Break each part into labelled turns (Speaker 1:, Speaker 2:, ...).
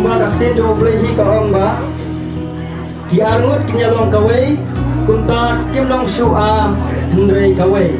Speaker 1: kumat aktin doblehi ka ongba ki arngut kinyalong kawai kunta kimlong shua hendrei kawai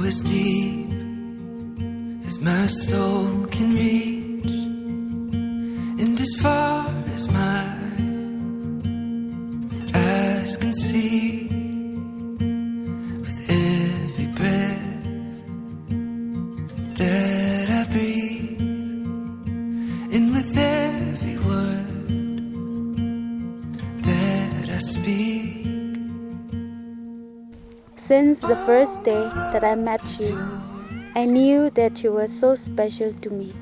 Speaker 2: As deep as my soul can reach, and as far as my eyes can see, with every breath that I breathe, and with every word that I speak.
Speaker 3: Since the first day that I met you, I knew that you were so special to me.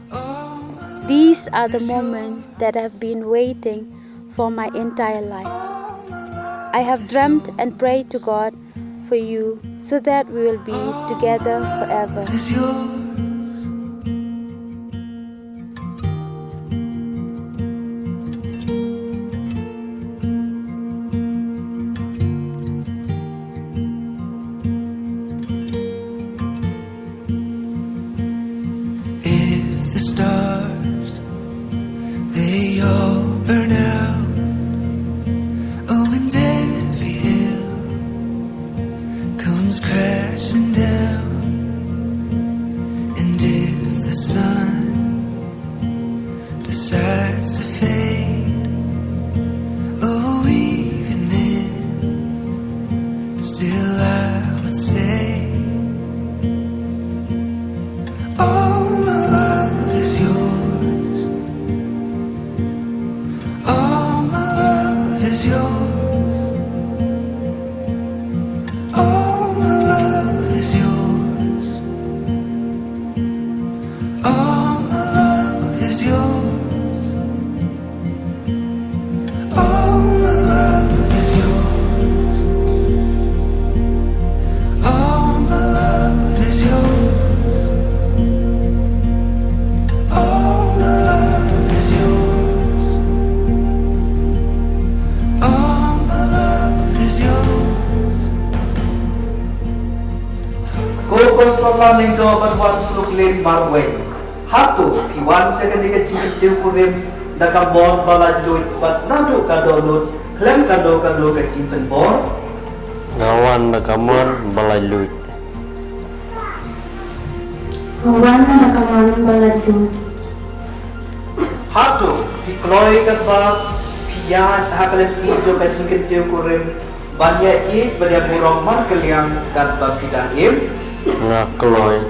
Speaker 3: These are the moments that I've been waiting for my entire life. I have dreamt and prayed to God for you so that we will be together forever.
Speaker 2: The stars, they all burn out. Oh, and every hill comes crashing down. And if the sun decides to fade, oh, even then, still I would say, oh, my love is yours. All my love is yours. All my love is yours. All my love is yours. All my love is yours. All my love is yours.
Speaker 1: Kostarland Wansuklin marway hatu piwan seketika cikin tiukurim nakabon baladut bat nadu kadonut klem kado ke cipen bor
Speaker 4: ngawan nakamon baladut
Speaker 1: hatu pikloi kadba piyan hakalan tijo ke cikin tiukurim banya it badia burong man keliang kadba pidan im
Speaker 4: ngakloi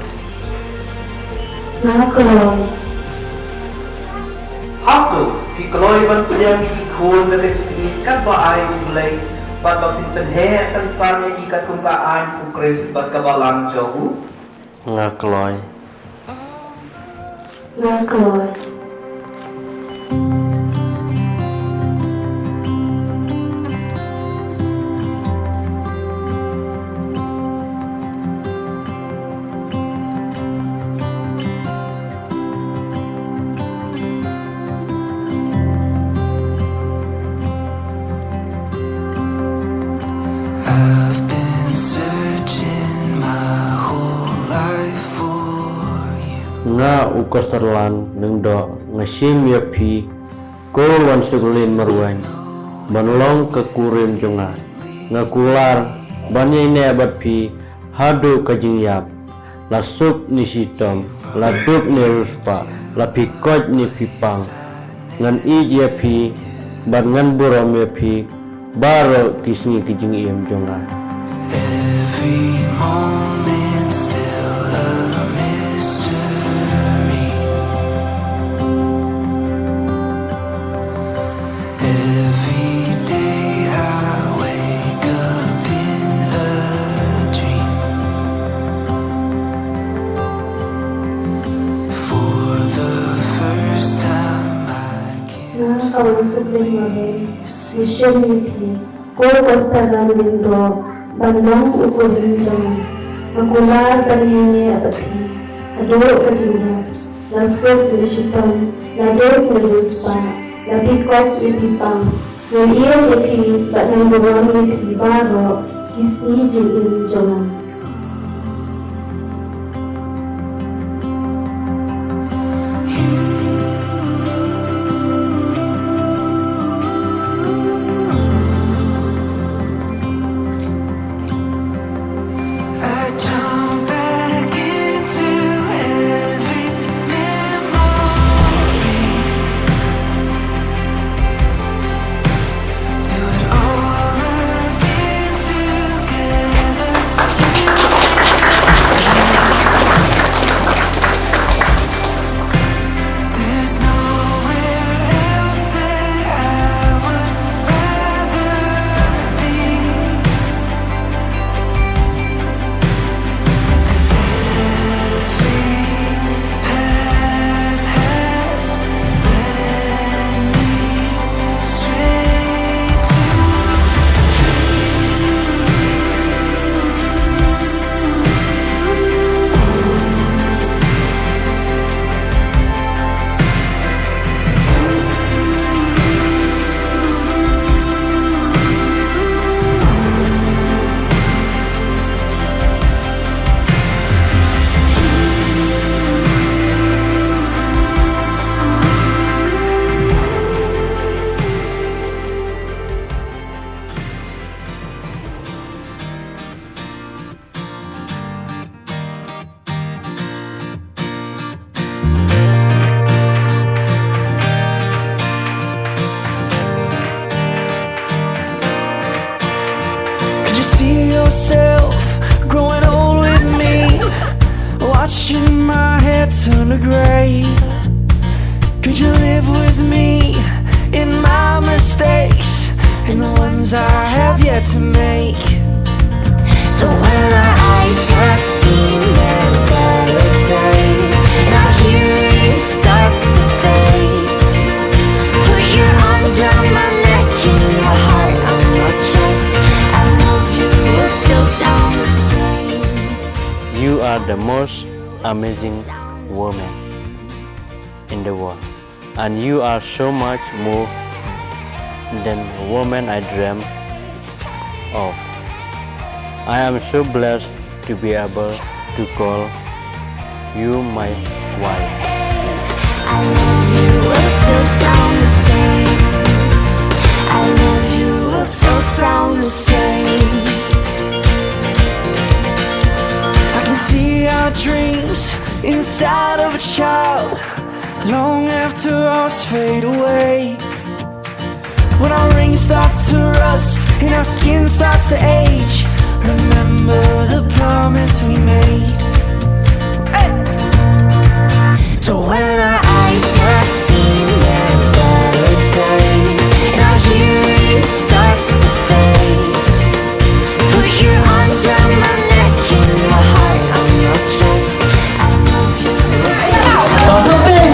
Speaker 1: hatu pikloi ban keliang ikun ke cikin kadba ai mulai pada pinten he kan sarnya ikat kung kaan ukres bat kabalang jauh
Speaker 4: ngakloi
Speaker 2: I've been searching my whole life for you.
Speaker 4: nga Kostarland nengdo ngasim yapi ko Wansuklin marwan banlong ke kurim jonga ngakular banye ne abat pi hadu kajing yap la sup ni sitom la dup ni ruspa la pikot ni pipang ngan i yapi ban ngan buram yapi baro kisni kijing iem jonga
Speaker 2: Every moment still a mystery. Every day I wake up in a dream. For the first time I can
Speaker 3: Wansuklin Kostarland Banlong ukurin jong Makular panini apati Ado kajunya Lasok bersipang Ladok meluspa Labikot ipipang Yang ia yaki Bat nang berwani kibaro Kisni jilin jongan
Speaker 2: I jump back into every memory. Do it all again together. There's nowhere else that I would rather be. 'Cause every path has led me straight to Could you see yourself growing old with me? Watching my hair turn to gray. Could you live with me in my mistakes and the ones I have yet to make? So when our eyes have seen their better days and our hearing starts to fade, put your arms around my neck and your heart on my chest. I love you will still sound the same.
Speaker 4: You are the most amazing woman in the world, and you are so much more than a woman I dream of. I am so blessed to be able to call you my wife.
Speaker 2: I love you will still sound the same. I love you will still sound the same. I can see our dreams inside of a child long after ours fade away. When our ring starts to rust and our skin starts to age, remember the promise we made. Hey! So when our eyes have seen their better days and our hearing starts to fade, put your arms around my neck and your heart on your chest. I love you will still sound the same.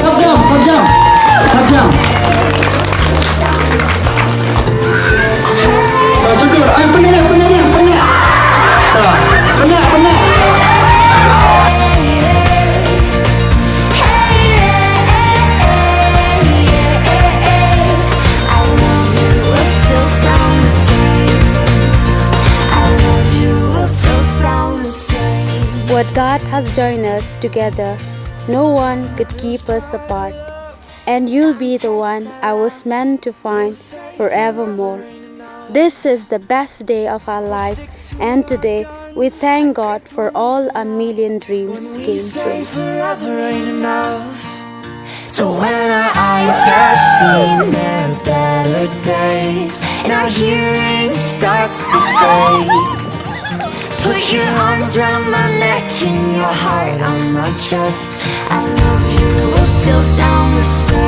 Speaker 2: I love you will still sound the same. I love you will still sound the same.
Speaker 3: What God has joined us together, no one could keep us apart. And you'll be the one I was meant to find forevermore. This is the best day of our life, and today we thank God for all a million dreams
Speaker 2: We
Speaker 3: came
Speaker 2: say
Speaker 3: true.
Speaker 2: forever ain't enough. So when our eyes have seen their better days and our hearing starts to fade, put your arms around my neck and your heart on my chest. I love you will still sound the same.